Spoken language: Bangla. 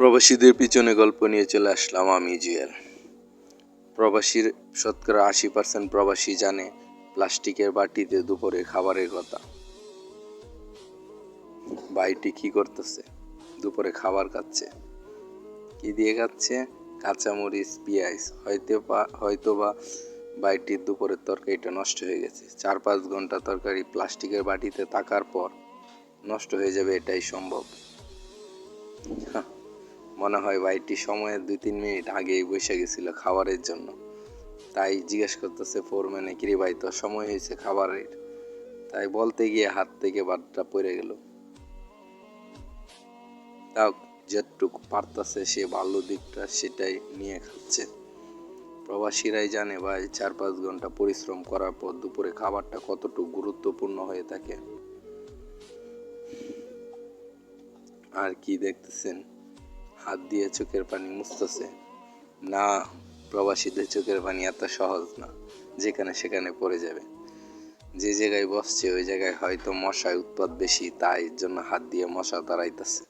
প্রবাসীদের পিছনে গল্প নিয়ে চলে আসলাম আমি জুয়েল। প্রবাসীর শতকরা ৮০% প্রবাসী জানে প্লাস্টিকের বাটিতে দুপুরে খাবারের কথা। ভাইটি কি করতেছে? দুপুরে খাবার খাচ্ছে। কি দিয়ে খাচ্ছে? কাঁচামরিচ, পেঁয়াজ। হয়তোবা ভাইটির দুপুরের তরকারিটা নষ্ট হয়ে গেছে। ৪-৫ ঘন্টা তরকারি প্লাস্টিকের বাটিতে থাকার পর নষ্ট হয়ে যাবে এটাই সম্ভব। মনে হয় ভাইটি সময়ের ২-৩ মিনিট আগেই বসে গেছিল খাবারের জন্য। তাই জিজ্ঞেস করতেছে ফোরম্যানে, কিরে ভাই তোর সময় হয়েছে খাবারের? তাই বলতে গিয়ে হাত থেকে ভাতটা পড়ে গেল। তাও যেটুকু পারতাছে সে ভালো দিকটা সেটাই নিয়ে খাচ্ছে। প্রবাসীরাই জানে ভাই ৪-৫ ঘন্টা পরিশ্রম করার পর দুপুরে খাবারটা কতটুকু গুরুত্বপূর্ণ হয়ে থাকে। আর কি দেখতেছেন? হাত দিয়ে চোখের পানি মুছতেছে। না, প্রবাসীদের চোখের পানি এত সহজ না, যেখানে সেখানে পড়ে যাবে। যে জায়গায় বসছে ওই জায়গায় হয়তো মশার উৎপাত বেশি, তাই জন্য হাত দিয়ে মশা তাড়াইতেছে।